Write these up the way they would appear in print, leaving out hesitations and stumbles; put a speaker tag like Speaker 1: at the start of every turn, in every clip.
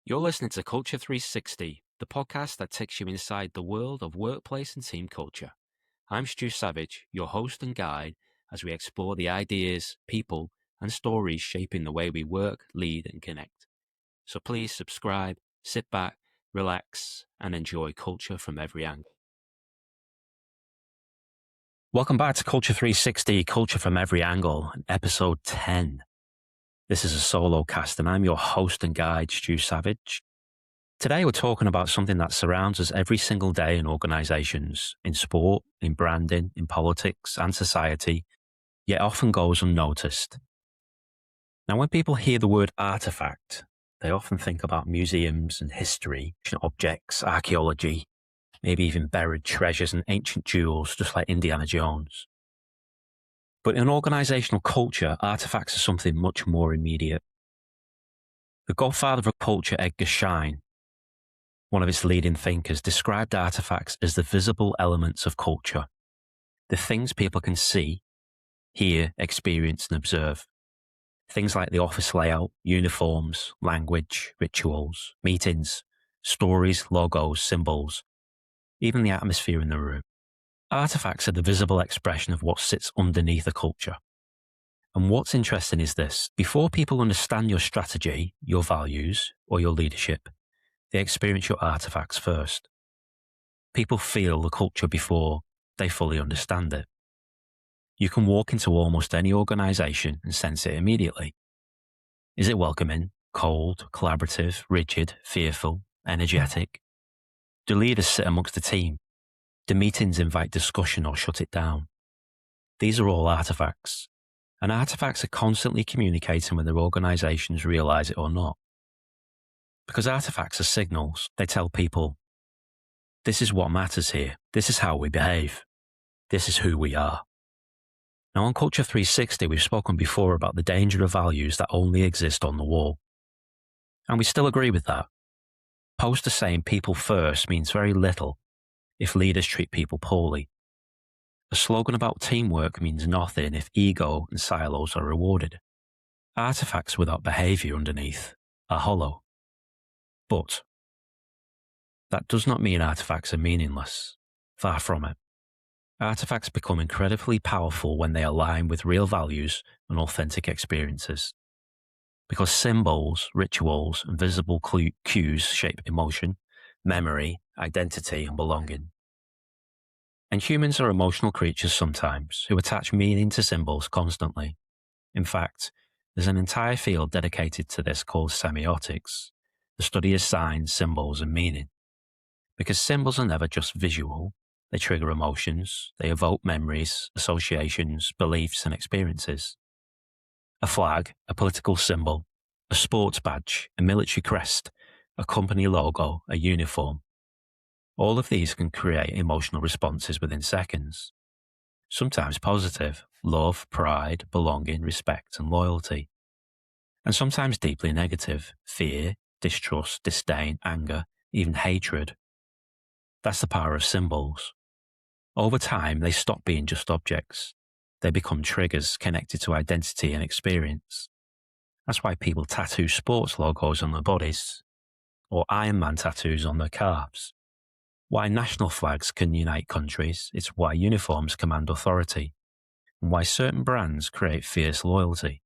Speaker 1: You're listening to Culture 360, the podcast that takes you inside the world of workplace and team culture. I'm Stu Savage, your host and guide, as we explore the ideas, people, and stories shaping the way we work, lead, and connect. So please subscribe, sit back, relax, and enjoy culture from every angle. Welcome back to Culture 360, Culture from Every Angle, episode 10. This is a solo cast, and I'm your host and guide, Stu Savage. Today, we're talking about something that surrounds us every single day in organisations, in sport, in branding, in politics, and society, yet often goes unnoticed. Now, when people hear the word artefact, they often think about museums and history, objects, archaeology, maybe even buried treasures and ancient jewels, just like Indiana Jones. But in organisational culture, artefacts are something much more immediate. The godfather of culture, Edgar Schein, one of its leading thinkers, described artefacts as the visible elements of culture, the things people can see, hear, experience, and observe. Things like the office layout, uniforms, language, rituals, meetings, stories, logos, symbols, even the atmosphere in the room. Artefacts are the visible expression of what sits underneath a culture. And what's interesting is this: before people understand your strategy, your values, or your leadership, they experience your artefacts first. People feel the culture before they fully understand it. You can walk into almost any organisation and sense it immediately. Is it welcoming, cold, collaborative, rigid, fearful, energetic? Do leaders sit amongst the team? Do meetings invite discussion or shut it down? These are all artefacts, and artefacts are constantly communicating whether organisations realise it or not. Because artefacts are signals. They tell people, this is what matters here, this is how we behave, this is who we are. Now on Culture 360, we've spoken before about the danger of values that only exist on the wall. And we still agree with that. Posters saying people first means very little if leaders treat people poorly. A slogan about teamwork means nothing if ego and silos are rewarded. Artefacts without behaviour underneath are hollow. But that does not mean artefacts are meaningless. Far from it. Artefacts become incredibly powerful when they align with real values and authentic experiences. Because symbols, rituals, and visible cues shape emotion, memory, identity, and belonging. And humans are emotional creatures sometimes who attach meaning to symbols constantly. In fact, there's an entire field dedicated to this called semiotics, the study of signs, symbols, and meaning. Because symbols are never just visual, they trigger emotions, they evoke memories, associations, beliefs, and experiences. A flag, a political symbol, a sports badge, a military crest, a company logo, a uniform. All of these can create emotional responses within seconds. Sometimes positive, love, pride, belonging, respect, and loyalty. And sometimes deeply negative, fear, distrust, disdain, anger, even hatred. That's the power of symbols. Over time, they stop being just objects. They become triggers connected to identity and experience. That's why people tattoo sports logos on their bodies, or Iron Man tattoos on their calves. Why national flags can unite countries, it's why uniforms command authority, and why certain brands create fierce loyalty.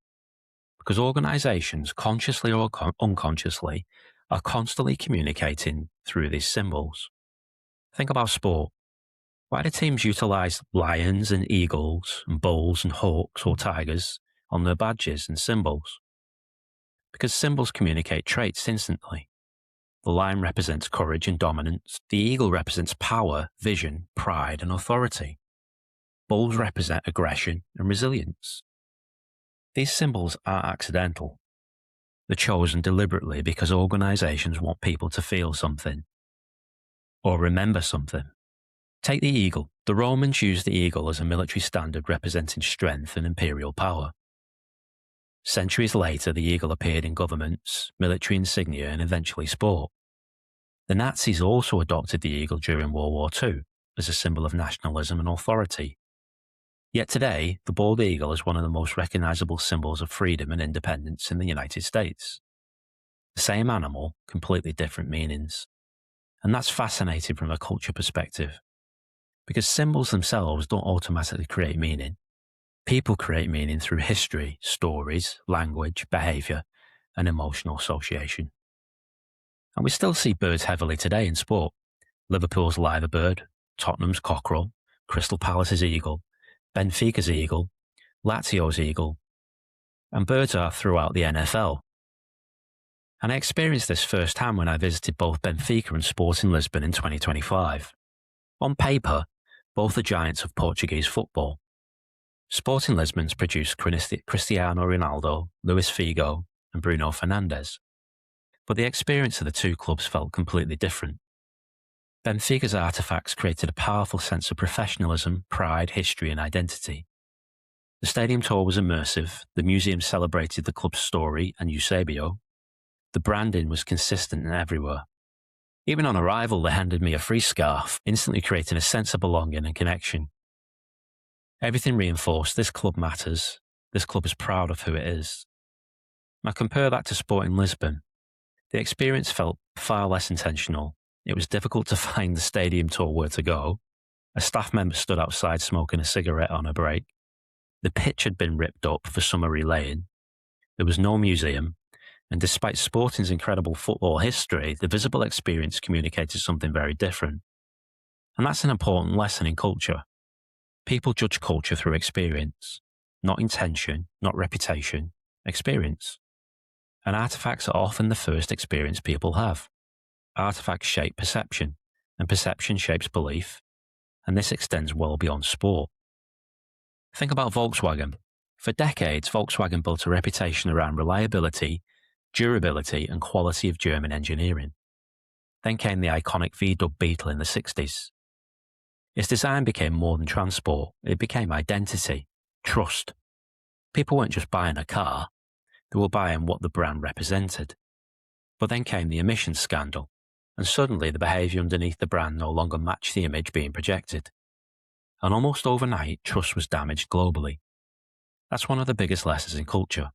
Speaker 1: Because organisations, consciously or unconsciously, are constantly communicating through these symbols. Think about sport. Why do teams utilise lions and eagles and bulls and hawks or tigers on their badges and symbols? Because symbols communicate traits instantly. The lion represents courage and dominance. The eagle represents power, vision, pride, and authority. Bulls represent aggression and resilience. These symbols aren't accidental. They're chosen deliberately because organisations want people to feel something or remember something. Take the eagle. The Romans used the eagle as a military standard representing strength and imperial power. Centuries later, the eagle appeared in governments, military insignia, and eventually sport. The Nazis also adopted the eagle during World War II as a symbol of nationalism and authority. Yet today, the bald eagle is one of the most recognisable symbols of freedom and independence in the United States. The same animal, completely different meanings. And that's fascinating from a culture perspective, because symbols themselves don't automatically create meaning. People create meaning through history, stories, language, behaviour, and emotional association. And we still see birds heavily today in sport. Liverpool's liver bird, Tottenham's cockerel, Crystal Palace's eagle, Benfica's eagle, Lazio's eagle, and birds are throughout the NFL. And I experienced this firsthand when I visited both Benfica and Sporting Lisbon in 2025. On paper, both are giants of Portuguese football. Sporting Lisbon's produced Cristiano Ronaldo, Luis Figo, and Bruno Fernandes. But the experience of the two clubs felt completely different. Benfica's artefacts created a powerful sense of professionalism, pride, history, and identity. The stadium tour was immersive, the museum celebrated the club's story and Eusebio. The branding was consistent and everywhere. Even on arrival, they handed me a free scarf, instantly creating a sense of belonging and connection. Everything reinforced this club matters, this club is proud of who it is. Now compare that to Sporting Lisbon. The experience felt far less intentional. It was difficult to find the stadium tour where to go. A staff member stood outside smoking a cigarette on a break. The pitch had been ripped up for summer relaying. There was no museum. And despite Sporting's incredible football history, the visible experience communicated something very different. And that's an important lesson in culture. People judge culture through experience, not intention, not reputation, experience. And artifacts are often the first experience people have. Artifacts shape perception, and perception shapes belief, and this extends well beyond sport. Think about Volkswagen. For decades, Volkswagen built a reputation around reliability, durability, and quality of German engineering. Then came the iconic V-dub Beetle in the 60s. Its design became more than transport, it became identity, trust. People weren't just buying a car, they were buying what the brand represented. But then came the emissions scandal, and suddenly the behaviour underneath the brand no longer matched the image being projected. And almost overnight, trust was damaged globally. That's one of the biggest lessons in culture.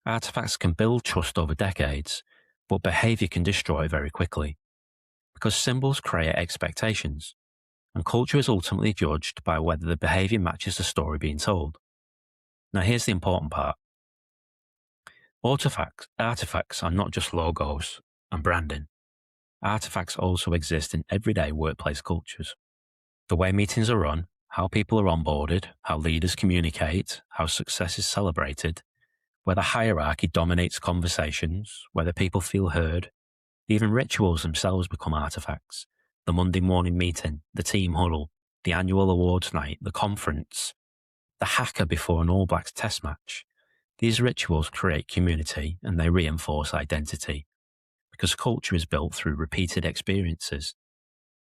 Speaker 1: Artifacts can build trust over decades, but behaviour can destroy it very quickly. Because symbols create expectations, and culture is ultimately judged by whether the behaviour matches the story being told. Now here's the important part. Artifacts are not just logos and branding. Artifacts also exist in everyday workplace cultures. The way meetings are run, how people are onboarded, how leaders communicate, how success is celebrated, whether hierarchy dominates conversations, whether people feel heard. Even rituals themselves become artifacts. The Monday morning meeting, the team huddle, the annual awards night, the conference, the haka before an All Blacks test match. These rituals create community and they reinforce identity, because culture is built through repeated experiences.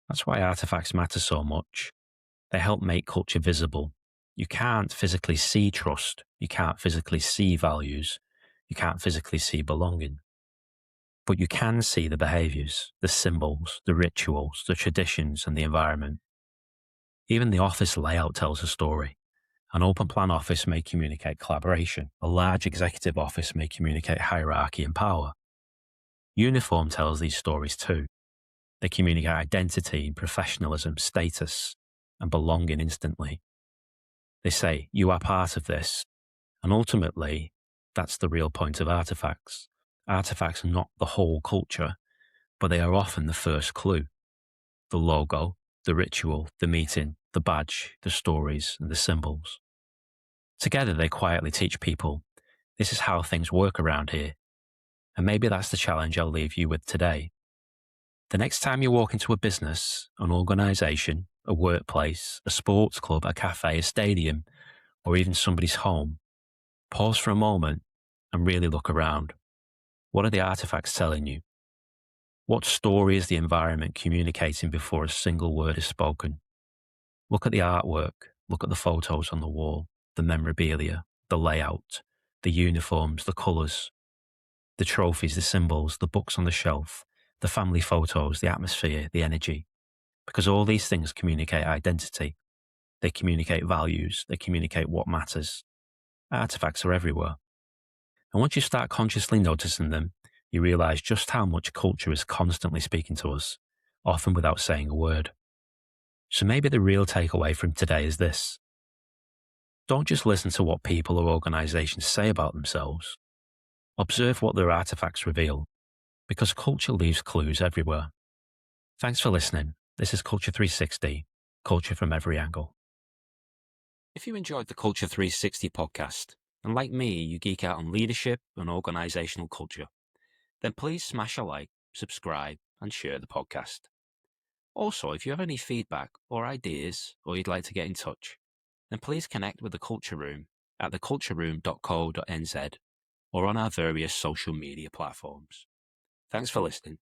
Speaker 1: That's why artifacts matter so much. They help make culture visible. You can't physically see trust. You can't physically see values. You can't physically see belonging. But you can see the behaviours, the symbols, the rituals, the traditions, and the environment. Even the office layout tells a story. An open plan office may communicate collaboration. A large executive office may communicate hierarchy and power. Uniform tells these stories too. They communicate identity, professionalism, status, and belonging instantly. They say, you are part of this. And ultimately, that's the real point of artifacts. Artifacts are not the whole culture, but they are often the first clue. The logo, the ritual, the meeting, the badge, the stories, and the symbols. Together, they quietly teach people, this is how things work around here. And maybe that's the challenge I'll leave you with today. The next time you walk into a business, an organisation, a workplace, a sports club, a cafe, a stadium, or even somebody's home, pause for a moment and really look around. What are the artifacts telling you? What story is the environment communicating before a single word is spoken? Look at the artwork, look at the photos on the wall, the memorabilia, the layout, the uniforms, the colours, the trophies, the symbols, the books on the shelf, the family photos, the atmosphere, the energy. Because all these things communicate identity. They communicate values. They communicate what matters. Artifacts are everywhere. And once you start consciously noticing them, you realize just how much culture is constantly speaking to us, often without saying a word. So maybe the real takeaway from today is this. Don't just listen to what people or organizations say about themselves. Observe what their artifacts reveal, because culture leaves clues everywhere. Thanks for listening. This is Culture 360, culture from every angle. If you enjoyed the Culture 360 podcast, and like me, you geek out on leadership and organizational culture, then please smash a like, subscribe, and share the podcast. Also, if you have any feedback or ideas, or you'd like to get in touch, then please connect with the Culture Room at thecultureroom.co.nz or on our various social media platforms. Thanks for listening.